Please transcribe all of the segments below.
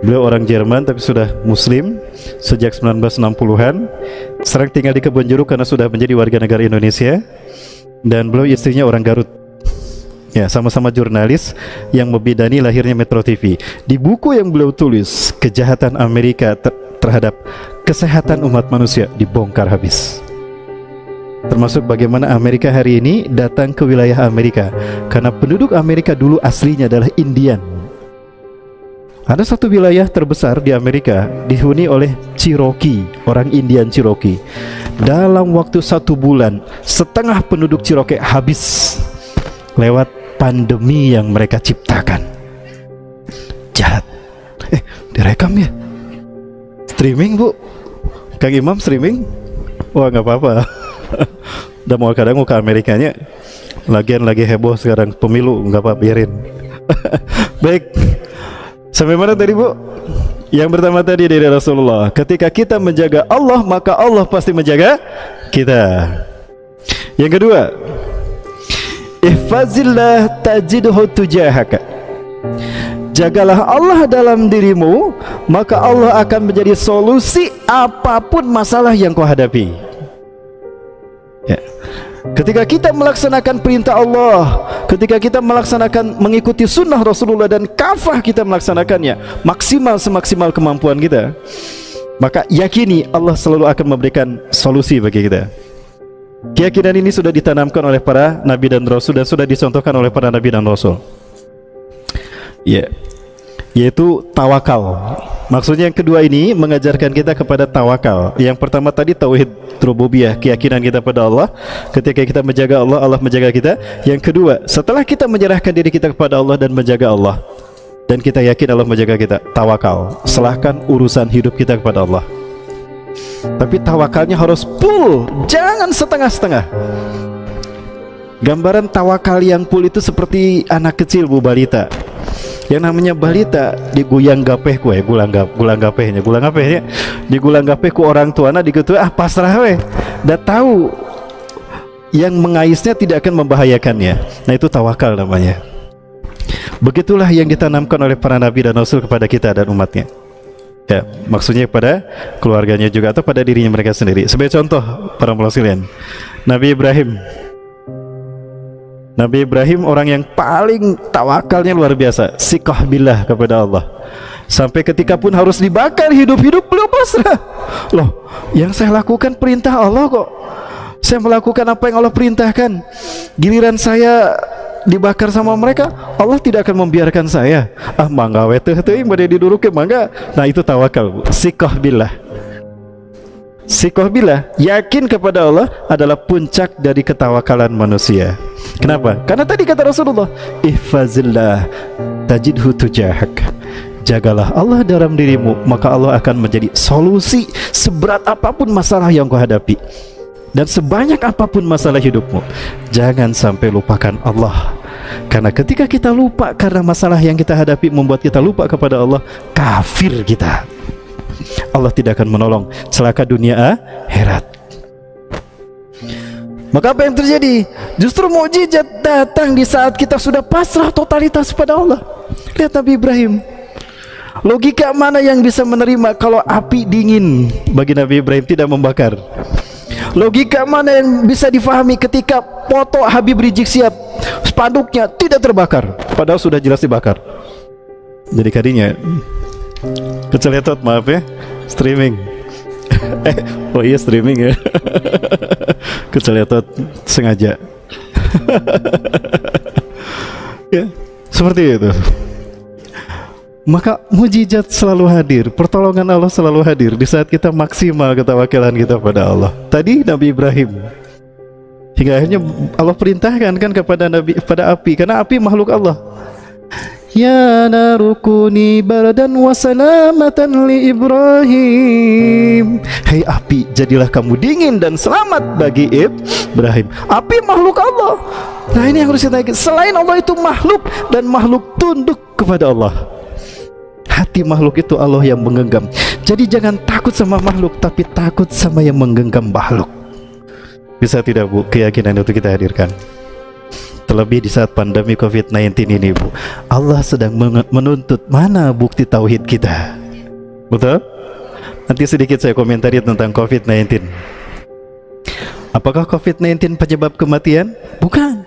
Beliau orang Jerman tapi sudah Muslim sejak 1960-an. Sekarang tinggal di Kebonjeruk karena sudah menjadi warga negara Indonesia. Dan beliau istrinya orang Garut. Ya, sama-sama jurnalis yang membidani lahirnya Metro TV. Di buku yang beliau tulis, kejahatan Amerika terhadap kesehatan umat manusia dibongkar habis. Termasuk bagaimana Amerika hari ini datang ke wilayah Amerika. Karena penduduk Amerika dulu aslinya adalah Indian. Ada satu wilayah terbesar di Amerika dihuni oleh Cherokee, orang Indian Cherokee. Dalam waktu 1 bulan, setengah penduduk Cherokee habis lewat pandemi yang mereka ciptakan. Jahat. Direkam ya? Streaming bu? Kang Imam streaming? Wah nggak apa-apa. Udah mau kadang mau ke Amerikanya. Lagian lagi heboh sekarang pemilu, nggak apa-apa, biarin. Baik. Sampai mana tadi bu? Yang pertama tadi dari Rasulullah, ketika kita menjaga Allah maka Allah pasti menjaga kita. Yang kedua, ihfazillah tajidhu tujahaka. Jagalah Allah dalam dirimu maka Allah akan menjadi solusi apapun masalah yang kau hadapi. Ya. Ketika kita melaksanakan perintah Allah, ketika kita melaksanakan mengikuti sunnah Rasulullah dan kafah kita melaksanakannya maksimal semaksimal kemampuan kita, maka yakini Allah selalu akan memberikan solusi bagi kita. Keyakinan ini sudah ditanamkan oleh para nabi dan rasul dan sudah dicontohkan oleh para nabi dan rasul. Ya, yaitu tawakal. Maksudnya yang kedua ini mengajarkan kita kepada tawakal. Yang pertama tadi tauhid rububiyah, keyakinan kita pada Allah. Ketika kita menjaga Allah, Allah menjaga kita. Yang kedua, setelah kita menyerahkan diri kita kepada Allah dan menjaga Allah, dan kita yakin Allah menjaga kita, tawakal. Serahkan urusan hidup kita kepada Allah. Tapi tawakalnya harus full, jangan setengah-setengah. Gambaran tawakal yang full itu seperti anak kecil bu, balita. Yang namanya balita diguyang gapeh ku gulang gapehnya digulang gapeh ku orang tuana digetu pasrah we. Dah tahu yang mengaisnya tidak akan membahayakannya. Nah itu tawakal namanya. Begitulah yang ditanamkan oleh para nabi dan rasul kepada kita dan umatnya. Ya, maksudnya pada keluarganya juga atau pada dirinya mereka sendiri. Sebagai contoh para sekalian, Nabi Ibrahim orang yang paling tawakalnya luar biasa, siqah billah kepada Allah. Sampai ketika pun harus dibakar hidup-hidup beliau pasrah. Loh, yang saya lakukan perintah Allah kok. Saya melakukan apa yang Allah perintahkan. Giliran saya dibakar sama mereka, Allah tidak akan membiarkan saya. Mangga we teh teuing bade diduruke mangga. Nah itu tawakal, siqah billah. Siqah billah, yakin kepada Allah adalah puncak dari ketawakalan manusia. Kenapa? Karena tadi kata Rasulullah, ihfazillah tajidhu tujahak. Jagalah Allah dalam dirimu maka Allah akan menjadi solusi seberat apapun masalah yang kau hadapi. Dan sebanyak apapun masalah hidupmu, jangan sampai lupakan Allah. Karena ketika kita lupa karena masalah yang kita hadapi membuat kita lupa kepada Allah, kafir kita. Allah tidak akan menolong, celaka dunia akhirat. Maka apa yang terjadi? Justru mukjizat datang di saat kita sudah pasrah totalitas pada Allah. Lihat Nabi Ibrahim. Logika mana yang bisa menerima kalau api dingin bagi Nabi Ibrahim tidak membakar? Logika mana yang bisa difahami ketika foto Habib Rizik Sihab spanduknya tidak terbakar padahal sudah jelas dibakar? Jadi kadinya keceletot, maaf ya, streaming. Oh iya streaming ya. Keceletot sengaja. Ya, seperti itu. Maka mujizat selalu hadir, pertolongan Allah selalu hadir di saat kita maksimal ketawakilan kita pada Allah. Tadi Nabi Ibrahim, hingga akhirnya Allah perintahkan kan kepada api, karena api makhluk Allah. Ya narukuni bardan wa salamatan li Ibrahim. Hei api, jadilah kamu dingin dan selamat bagi Ibrahim. Api makhluk Allah. Nah ini yang harus kita ingat. Selain Allah itu makhluk, dan makhluk tunduk kepada Allah. Hati makhluk itu Allah yang menggenggam. Jadi jangan takut sama makhluk, tapi takut sama yang menggenggam makhluk. Bisa tidak bu, keyakinan itu kita hadirkan. terlebih di saat pandemi COVID-19 ini, Bu. Allah sedang menuntut mana bukti tauhid kita. Betul? Nanti sedikit saya komentari tentang COVID-19. Apakah COVID-19 penyebab kematian? Bukan.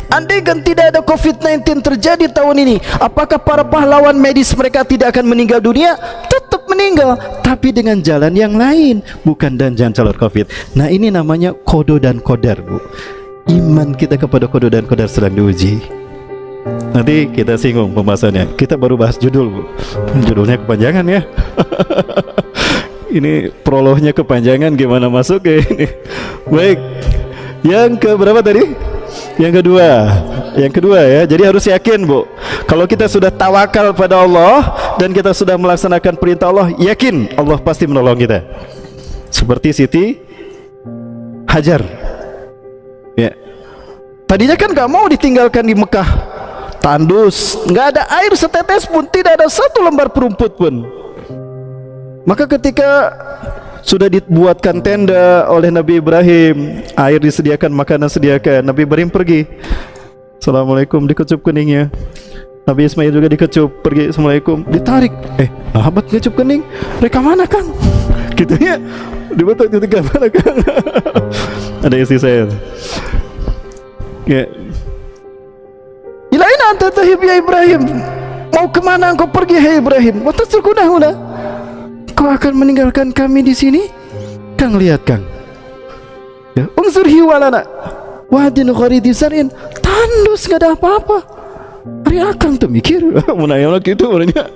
Andai kan tidak ada COVID-19 terjadi tahun ini, apakah para pahlawan medis mereka tidak akan meninggal dunia? Tetap meninggal, tapi dengan jalan yang lain, bukan dan jangan calon COVID. Nah, ini namanya kodo dan kodar, Bu. Iman kita kepada kodo dan kodar sedang diuji. Nanti kita singgung pembahasannya. Kita baru bahas judul, Bu. Judulnya kepanjangan ya. Ini prolognya kepanjangan, gimana masuk ya ini. Baik, yang ke berapa tadi? Yang kedua ya. Jadi harus yakin, Bu. Kalau kita sudah tawakal pada Allah dan kita sudah melaksanakan perintah Allah, yakin Allah pasti menolong kita. Seperti Siti Hajar. Ya. Tadinya kan gak mau ditinggalkan di Mekah. Tandus, nggak ada air setetes pun, tidak ada satu lembar perumput pun. Maka ketika sudah dibuatkan tenda oleh Nabi Ibrahim, air disediakan, makanan sediakan, Nabi Ibrahim pergi. Assalamualaikum, dikecup keningnya. Nabi Ismail juga dikecup, pergi. Assalamualaikum, ditarik. Sahabat ngecup kening, mereka mana Kang? Gitu ya, dibetul ketika mana Kang? Ada isi saya. Ya. Ilaina anta tahib ya Ibrahim, mau kemana engkau pergi hai Ibrahim? Watasrukuna, kau akan meninggalkan kami di sini? Kang, lihat Kang, ya, unsur hiwalana wadin gharidi sarin, tandus gak ada apa-apa. Hari Akang tuh mikir menayang gitu orangnya,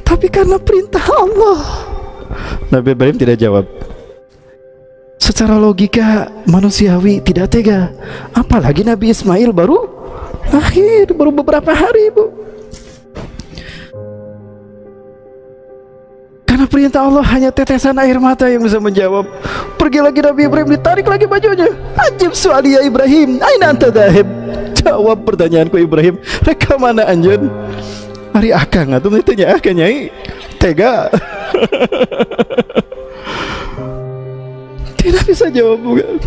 tapi karena perintah Allah. Nabi Ibrahim tidak jawab. Secara logika manusiawi tidak tega, apalagi Nabi Ismail baru lahir, baru beberapa hari, Bu. Karena perintah Allah hanya tetesan air mata yang bisa menjawab. Pergi lagi Nabi Ibrahim, ditarik lagi bajunya. Ajib suali ya Ibrahim, aina anta dhahib? Jawab pertanyaanku Ibrahim, reka mana anjeun? Hari Akang atuh ditanya Akang Nyai. Tega. Tidak bisa jawab, bukan?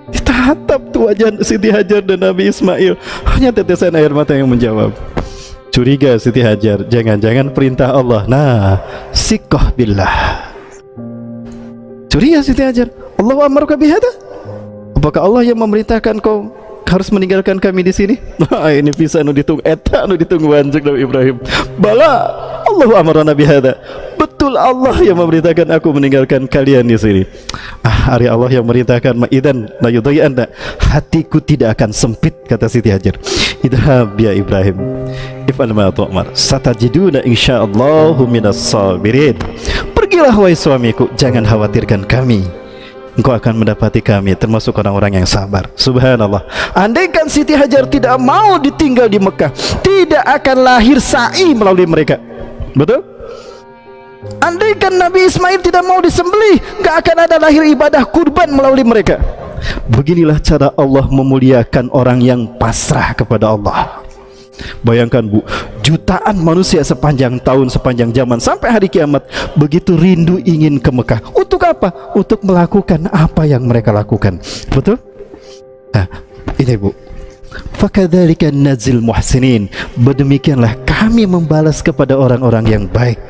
Ditatap tuh wajah Siti Hajar dan Nabi Ismail, hanya tetesan air mata yang menjawab. Curiga Siti Hajar, jangan-jangan perintah Allah. Nah, siqah billah. Curiga Siti Hajar, Allah amaruka bihada? Apakah Allah yang memerintahkan kau harus meninggalkan kami di sini? Nah, ini bisa nu ditunggu eta nu ditunggu anjek Nabi Ibrahim. Bala, Allah amarana bihada. Betul, Allah yang memerintahkan aku meninggalkan kalian di sini. Hari Allah yang merintahkan, ma'idan la yudayyanna, hatiku tidak akan sempit, kata Siti Hajar. Idhab ya Ibrahim, if'al ma tu'mar, satajiduna insyaallahu minas sabirin. Pergilah wahai suamiku, jangan khawatirkan kami, engkau akan mendapati kami termasuk orang-orang yang sabar. Subhanallah. Andaikan Siti Hajar tidak mau ditinggal di Mekah, tidak akan lahir sa'i melalui mereka. Betul? Andaikan Nabi Ismail tidak mau disembelih, gak akan ada lahir ibadah kurban melalui mereka. Beginilah cara Allah memuliakan orang yang pasrah kepada Allah. Bayangkan, Bu, jutaan manusia sepanjang tahun, sepanjang zaman sampai hari kiamat begitu rindu ingin ke Mekah. Untuk apa? Untuk melakukan apa yang mereka lakukan. Betul? Nah, ini, Bu, fakadzalika nazil muhsinin, bedemikianlah kami membalas kepada orang-orang yang baik.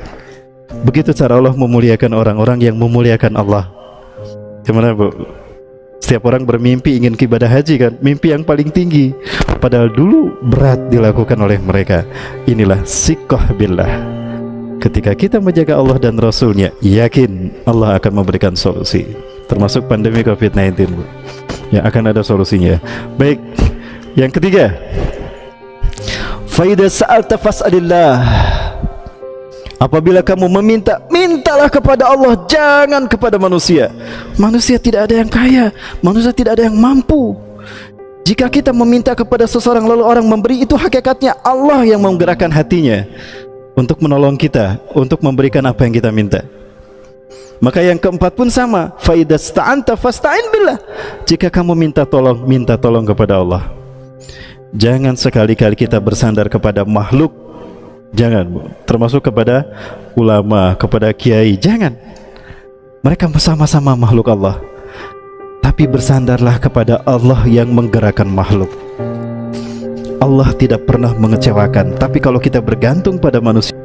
Begitu cara Allah memuliakan orang-orang yang memuliakan Allah. Gimana, Bu? Setiap orang bermimpi ingin ke ibadah haji kan, mimpi yang paling tinggi, padahal dulu berat dilakukan oleh mereka. Inilah siqah billah. Ketika kita menjaga Allah dan Rasulnya, yakin Allah akan memberikan solusi. Termasuk pandemi COVID-19, Bu, yang akan ada solusinya. Baik, yang ketiga, fa idza sa'alta fas'alillah. Apabila kamu meminta, mintalah kepada Allah, jangan kepada manusia. Manusia tidak ada yang kaya, manusia tidak ada yang mampu. Jika kita meminta kepada seseorang lalu orang memberi, itu hakikatnya Allah yang menggerakkan hatinya untuk menolong kita, untuk memberikan apa yang kita minta. Maka yang keempat pun sama, fa idza sta'anta fasta'in billah. Jika kamu minta tolong kepada Allah. Jangan sekali-kali kita bersandar kepada makhluk. Jangan, Bu. Termasuk kepada ulama, kepada kiai, jangan. Mereka sama-sama makhluk Allah. tapi bersandarlah kepada Allah yang menggerakkan makhluk. Allah tidak pernah mengecewakan. Tapi kalau kita bergantung pada manusia,